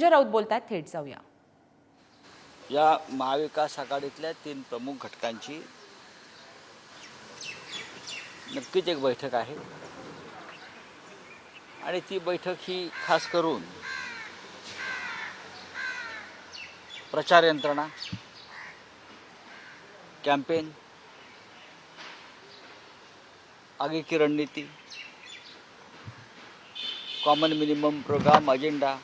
संजय राऊत बोलतात, थेट जाऊया. या महाविकास आघाडीतल्या 3 प्रमुख घटकांची नक्कीच एक बैठक आहे आणि ती बैठक ही खास करून प्रचार यंत्रणा, कॅम्पेन, आगे की रणनीति, कॉमन मिनिमम प्रोग्राम अजेंडा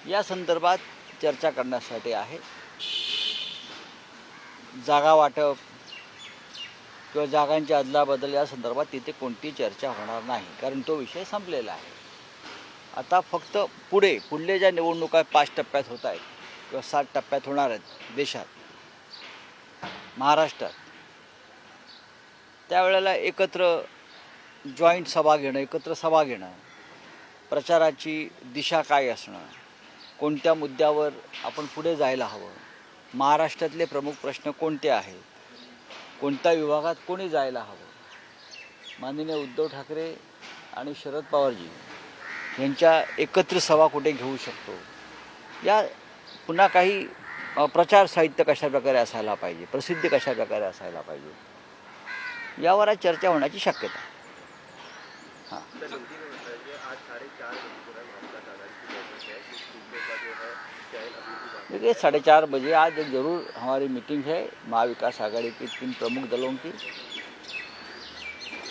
या संदर्भात चर्चा करण्यासाठी आहे. जागा वाटप किंवा जागांची अदलाबदल या संदर्भात तिथे कोणती चर्चा होणार नाही, कारण तो विषय संपलेला आहे. आता फक्त पुढले ज्या निवडणुका 5 टप्प्यात होत आहेत किंवा 7 टप्प्यात होणार आहेत देशात, महाराष्ट्रात, त्यावेळेला एकत्र जॉईंट सभा घेणं, एकत्र सभा घेणं, प्रचाराची दिशा काय असणं, कोणत्या मुद्द्यावर आपण पुढे जायला हवं, महाराष्ट्रातले प्रमुख प्रश्न कोणते आहेत, कोणत्या विभागात कोणी जायला हवं, माननीय उद्धव ठाकरे आणि शरद पवारजी यांच्या एकत्र सभा कुठे घेऊ शकतो, या पुन्हा काही प्रचार साहित्य कशा प्रकारे असायला पाहिजे, प्रसिद्धी कशा प्रकारे असायला पाहिजे, यावर आज चर्चा होण्याची शक्यता आहे. हाँ, देखिए 4:30 बजे आज एक ज़रूर हमारी मीटिंग है महाविकास आघाड़ी के 3 प्रमुख दलों की.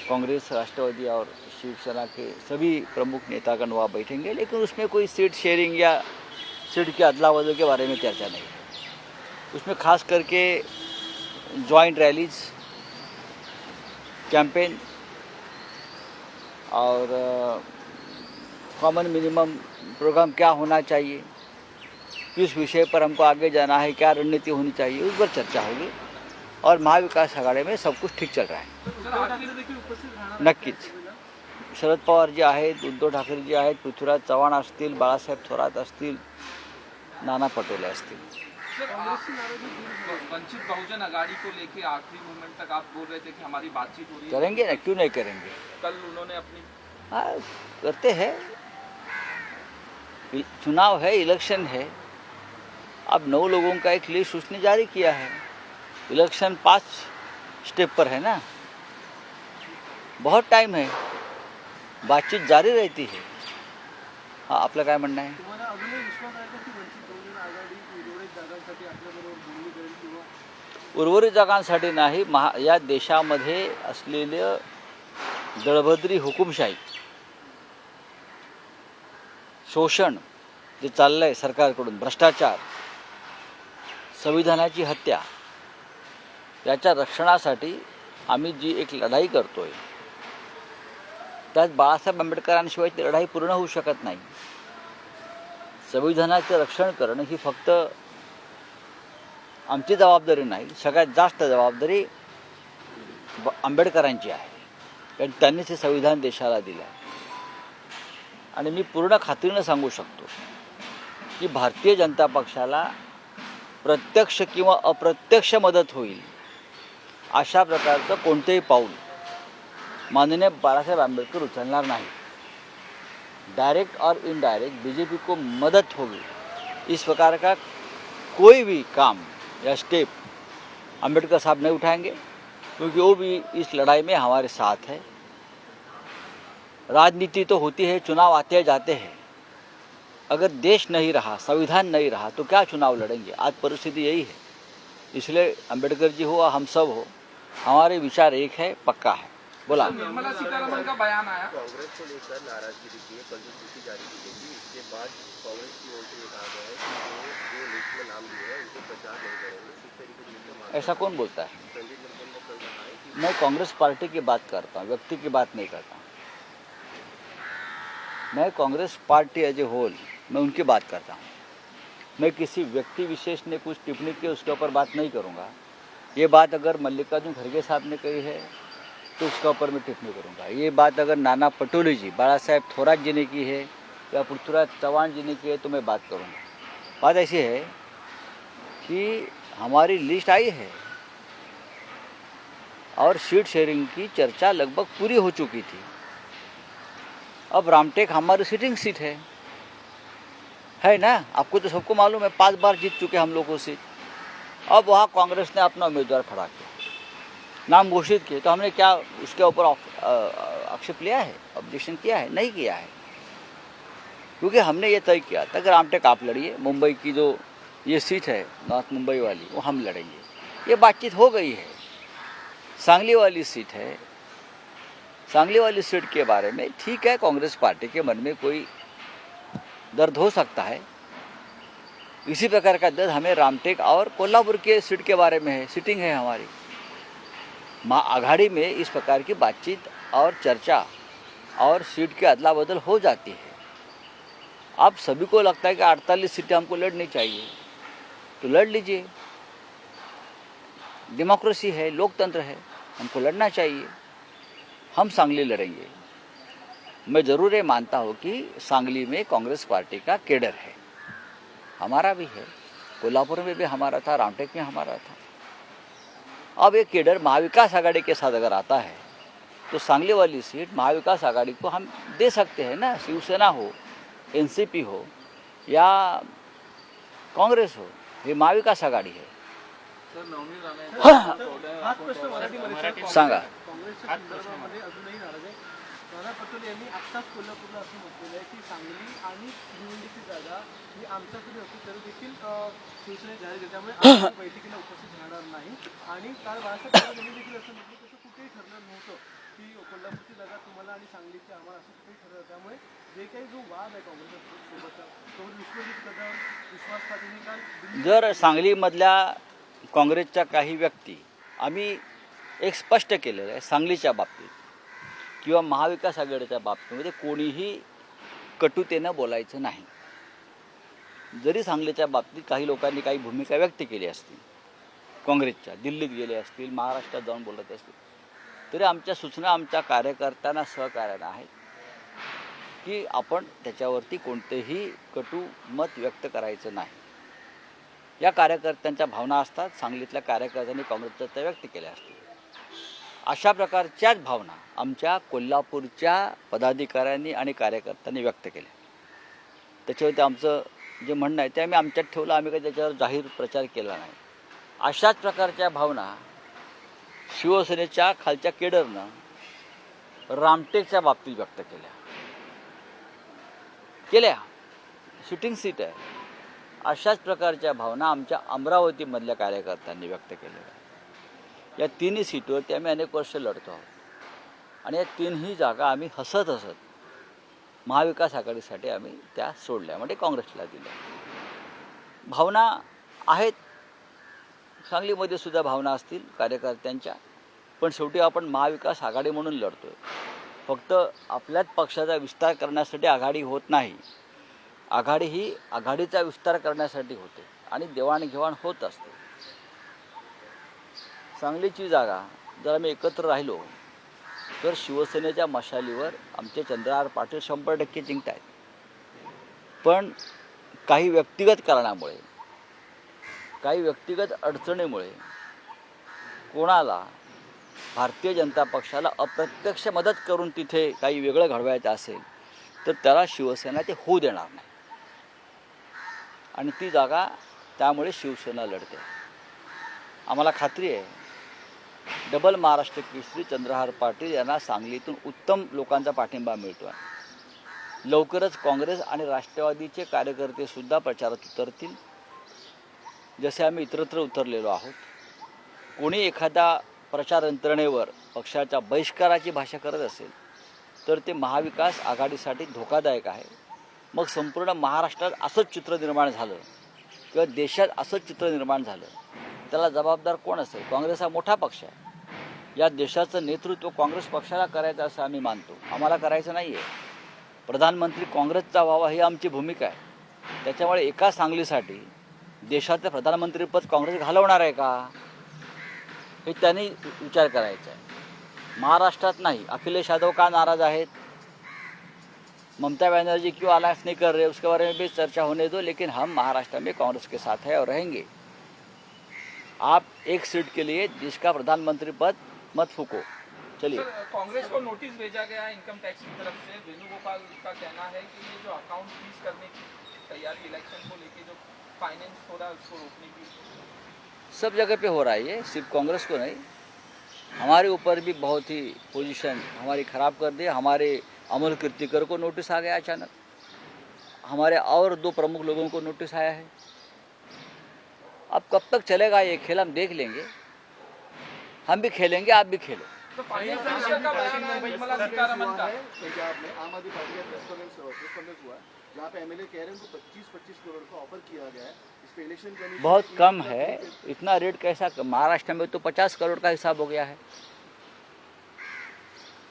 कांग्रेस, राष्ट्रवादी और शिवसेना के सभी प्रमुख नेतागण वहाँ बैठेंगे, लेकिन उसमें कोई सीट शेयरिंग या सीट के अदला बदल के बारे में चर्चा नहीं है. उसमें खास करके जॉइंट रैलीज, कैंपेन और कॉमन मिनिमम प्रोग्राम क्या होना चाहिए, किस विषय पर हमको आगे जाना है, क्या रणनीति होनी चाहिए, उस पर चर्चा होगी. और महाविकास आघाड़ी में सब कुछ ठीक चल रहा है. नक्कीच शरद पवारजी आहेत, उद्धव ठाकरेजी आहेत, पृथ्वीराज चव्हाण असतील, बाळासाहेब थोरात असतील, नाना पटोले असतील. वंचित बहुजन आघाड़ी को लेके आखिरी मोमेंट तक आप बोल रहे थे कि हमारी बातचीत हो रही है. करेंगे ना, क्यों नहीं करेंगे. कल उन्होंने अपनी हाँ, करते हैं. चुनाव है, इलेक्शन है. अब 9 लोगों का एक लिस्ट उसने जारी किया है. इलेक्शन 5 स्टेप पर है ना, बहुत टाइम है, बातचीत जारी रहती है. हाँ, आपलं काय म्हणणं आहे. उर्वरित जागांसाठी नाही, या देशामध्ये असलेलं दळभद्री हुकुमशाही, शोषण जे चाललंय सरकारकडून, भ्रष्टाचार, संविधानाची हत्या, याच्या रक्षणासाठी आम्ही जी एक लढाई करतोय, त्यात बाळासाहेब आंबेडकरांशिवाय ती लढाई पूर्ण होऊ शकत नाही. संविधानाचं रक्षण करणं ही फक्त आमची जबाबदारी नाही, सगळ्यात जास्त जबाबदारी आंबेडकरांची आहे, कारण त्यांनीच हे संविधान देशाला दिलं आहे. आणि मी पूर्ण खात्रीनं सांगू शकतो की भारतीय जनता पक्षाला प्रत्यक्ष किंवा अप्रत्यक्ष मदत होईल अशा प्रकारचं कोणतेही पाऊल माननीय बाळासाहेब आंबेडकर उचलणार नाही. डायरेक्ट और इनडायरेक्ट बीजेपी को मदद होगी, इस प्रकार का कोई भी काम या स्टेप आंबेडकर साहब नहीं उठाएंगे, क्योंकि वो भी इस लड़ाई में हमारे साथ है. राजनीति तो होती है, चुनाव आते जाते हैं. अगर देश नहीं रहा, संविधान नहीं रहा, तो क्या चुनाव लड़ेंगे. आज परिस्थिति यही है. इसलिए अम्बेडकर जी हो, हम सब हो, हमारे विचार एक है, पक्का है. बोला. निर्मला सीतारमण का बयान आया, कांग्रेस को लेकर नाराजगी दिखी है. कल जो सूची जारी की गई थी, इसके बाद कांग्रेस की ओर से ये कहा गया है कि जो लिस्ट में नाम लिए हैं उनको प्रचार नहीं करेंगे. किस तरीके से ऐसा कौन बोलता है. संदीप मंथन ने कल कहा है कि मैं कांग्रेस पार्टी की बात करता हूँ, व्यक्ति की बात नहीं करता. मैं Congress party as a whole, मैं उनकी बात करता हूँ. मैं किसी व्यक्ति विशेष ने कुछ टिप्पणी की उसके ऊपर बात नहीं करूँगा. ये बात अगर मल्लिकार्जुन खड़गे साहब ने कही है तो उसके ऊपर मैं टिप्पणी करूँगा. ये बात अगर नाना पटोले जी, बाळासाहेब थोरात जी ने की है या पृथ्वीराज चव्हाण जी ने की है तो मैं बात करूँगा. बात ऐसी है कि हमारी लिस्ट आई है और सीट शेयरिंग की चर्चा लगभग पूरी हो चुकी थी. अब रामटेक हमारी सिटिंग सीट है, है ना, आपको तो सबको मालूम है, 5 बार जीत चुके हम लोगों से। अब वहाँ कांग्रेस ने अपना उम्मीदवार खड़ा किया, नाम घोषित किए, तो हमने क्या उसके ऊपर आक्षेप लिया है, ऑब्जेक्शन किया है? नहीं किया है, क्योंकि हमने ये तय किया था कि रामटेक आप लड़िए, मुंबई की जो ये सीट है नॉर्थ मुंबई वाली, वो हम लड़ेंगे। ये बातचीत हो गई है। सांगली वाली सीट है, सांगली वाली सीट के बारे में ठीक है, कांग्रेस पार्टी के मन में कोई दर्द हो सकता है। इसी प्रकार का दर्द हमें रामटेक और कोल्हापुर के सीट के बारे में है, सीटिंग है हमारी। आघाड़ी में इस प्रकार की बातचीत और चर्चा और सीट की अदला बदल हो जाती है। अब सभी को लगता है कि 48 सीटें हमको लड़नी चाहिए, तो लड़ लीजिए, डेमोक्रेसी है, लोकतंत्र है, हमको लड़ना चाहिए। हम सांगली लड़ेंगे। मैं ज़रूर ये मानता हूँ कि सांगली में कांग्रेस पार्टी का केडर है, हमारा भी है, कोल्हापुर में भी हमारा था, रामटेक में हमारा था। अब ये केडर महाविकास आघाड़ी के साथ अगर आता है तो सांगली वाली सीट महाविकास आघाड़ी को हम दे सकते हैं ना, शिवसेना हो, एनसीपी हो या काँग्रेस हो, हे महाविकास आघाडी आहे। सर नवनीत राणे सांगा। काँग्रेसच्या संदर्भामध्ये अजूनही नाराज आहे. नाना पटोले यांनी आत्ताच कोल्हापूरला असं म्हटलेलं आहे की सांगली आणि भिवंडीची जागा ही आमच्याकडे होती तरी देखील शिवसेने जाहीर केली, त्यामुळे आम्ही बैठकीला उपस्थित राहणार नाही. आणि काल बाळासाहेब ठाकरे यांनी देखील असं म्हटलं तसं कुठेही ठरलं नव्हतं की कोल्हापूरची जागा तुम्हाला आणि सांगलीची आम्हाला, असं कुठेही ठरलं. त्यामुळे जे काही जो वाद आहे काँग्रेससोबत तो विश्वजित कदम, विश्वास पाटील काल जर सांगलीमधल्या काँग्रेसच्या काही व्यक्ती, आम्ही एक स्पष्ट केलेलं आहे, सांगलीच्या बाबतीत किंवा महाविकास आघाडीच्या बाबतीमध्ये कोणीही कटुतेनं बोलायचं नाही. जरी सांगलीच्या बाबतीत काही लोकांनी काही भूमिका व्यक्त केली असतील, काँग्रेसच्या दिल्लीत गेले असतील, महाराष्ट्रात जाऊन बोलत असतील, तरी आमच्या सूचना आमच्या कार्यकर्त्यांना सहकार्यानं आहेत की आपण त्याच्यावरती कोणतेही कटू मत व्यक्त करायचं नाही. या कार्यकर्त्यांच्या भावना असतात, सांगलीतल्या कार्यकर्त्यांनी काँग्रेसच्या त्या व्यक्त केल्या असतील. अशा प्रकारच्याच भावना आमच्या कोल्हापूरच्या पदाधिकाऱ्यांनी आणि कार्यकर्त्यांनी व्यक्त केल्या. त्याच्यावरती आमचं जे म्हणणं आहे ते आम्ही आमच्यात ठेवलं, आम्ही काही त्याच्यावर जाहीर प्रचार केला नाही. अशाच प्रकारच्या भावना शिवसेनेच्या खालच्या केडरनं रामटेकच्या बाबतीत व्यक्त केल्या. शूटिंग सीट आहे. अशाच प्रकारच्या भावना आमच्या अमरावतीमधल्या कार्यकर्त्यांनी व्यक्त केलेल्या. या तिन्ही सीटवरती आम्ही अनेक वर्ष लढतो आहोत आणि या तिन्ही जागा आम्ही हसत महाविकास आघाडीसाठी आम्ही त्या सोडल्या, म्हणजे काँग्रेसला दिल्या. भावना आहेत, सांगलीमध्ये सुद्धा भावना असतील कार्यकर्त्यांच्या, पण शेवटी आपण महाविकास आघाडी म्हणून लढतोय. फक्त आपल्याच पक्षाचा विस्तार करण्यासाठी आघाडी होत नाही. आघाडी ही आघाडीचा विस्तार करण्यासाठी होते आणि देवाणघेवाण होत असते. सांगलीची जागा जर आम्ही एकत्र राहिलो तर शिवसेनेच्या मशालीवर आमचे चंद्रहार पाटील 100% जिंकतायत. पण काही व्यक्तिगत कारणामुळे, काही व्यक्तिगत अडचणीमुळे कोणाला भारतीय जनता पक्षाला अप्रत्यक्ष मदत करून तिथे काही वेगळं घडवायचं असेल तर त्याला शिवसेना ते होऊ देणार नाही आणि ती जागा त्यामुळे शिवसेना लढते. आम्हाला खात्री आहे डबल महाराष्ट्र केसरी चंद्रहार पाटील यांना सांगलीतून उत्तम लोकांचा पाठिंबा मिळतो आहे. लवकरच काँग्रेस आणि राष्ट्रवादीचे कार्यकर्तेसुद्धा प्रचारात उतरतील, जसे आम्ही इतरत्र उतरलेलो आहोत. कोणी एखादा प्रचार यंत्रणेवर पक्षाच्या बहिष्काराची भाषा करत असेल तर ते महाविकास आघाडीसाठी धोकादायक आहे. मग संपूर्ण महाराष्ट्रात असंच चित्र निर्माण झालं किंवा देशात असंच चित्र निर्माण झालं, त्याला जबाबदार कोण असेल? काँग्रेस हा मोठा पक्ष आहे. या देशाचं नेतृत्व काँग्रेस पक्षाला करायचं असं आम्ही मानतो. आम्हाला करायचं नाही आहे. प्रधानमंत्री काँग्रेसचा व्हावा ही आमची भूमिका आहे. त्याच्यामुळे एका सांगलीसाठी देशाचं प्रधानमंत्रीपद काँग्रेस घालवणार आहे का, हे त्यांनी विचार करायचा आहे. महाराष्ट्रात नाही. अखिलेश यादव का नाराज आहेत? ममता बनर्जी क्यों अलायंस नहीं कर रहे, उसके बारे में भी चर्चा होने दो, लेकिन हम महाराष्ट्र में कांग्रेस के साथ है और रहेंगे. आप एक सीट के लिए देश का प्रधानमंत्री पद मत फूको. चलिए. सर कांग्रेस को नोटिस भेजा गया इनकम टैक्स की तरफ से. वेणुगोपाल का कहना है कि ये जो अकाउंट फ्रीज करने की तैयारी तैयारी इलेक्शन को लेके जो फाइनेंस हो रहा है उसको रोकने की? सब जगह पे हो रहा है ये, सिर्फ कांग्रेस को नहीं, हमारे ऊपर भी बहुत ही पोजीशन हमारी ख़राब कर दी। हमारे अमोल कीर्तिकर को नोटिस आ गया अचानक, हमारे और 2 प्रमुख लोगों को नोटिस आया है। अब कब तक चलेगा ये खेल हम देख लेंगे, हम भी खेलेंगे, आप भी खेलो। तो फाइनेंस मिनिस्टर का बयान है निर्मला सीतारमण का। पंजाब में आम आदमी पार्टी का प्रेस कॉन्फ्रेंस हुआ जहाँ पे एमएलए कह रहे हैं उनको 25-25 करोड़ का ऑफर किया गया है। इस पे इलेक्शन कमीशन बहुत कम है, इतना रेट कैसा? महाराष्ट्र में तो 50 करोड़ का हिसाब हो गया है,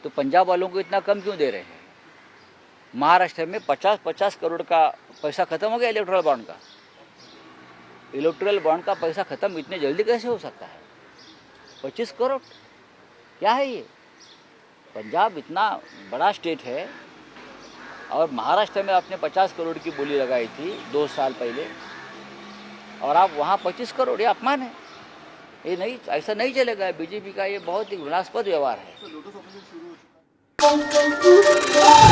तो पंजाब वालों को इतना कम क्यों दे रहे हैं? महाराष्ट्र में 50-50 करोड़ का पैसा खत्म हो गया इलेक्टोरल बॉन्ड का। इलेक्टोरल बॉन्ड का पैसा खत्म इतने जल्दी कैसे हो सकता है? 25 करोड़ क्या है ये? पंजाब इतना बड़ा स्टेट है और महाराष्ट्र में आपने 50 करोड़ की बोली लगाई थी 2 साल पहले, और आप वहाँ 25 करोड़, ये अपमान है। ये नहीं, ऐसा नहीं चलेगा। बीजेपी का ये बहुत ही घृणास्पद व्यवहार है। लोटस ऑपरेशन शुरू हो चुका है।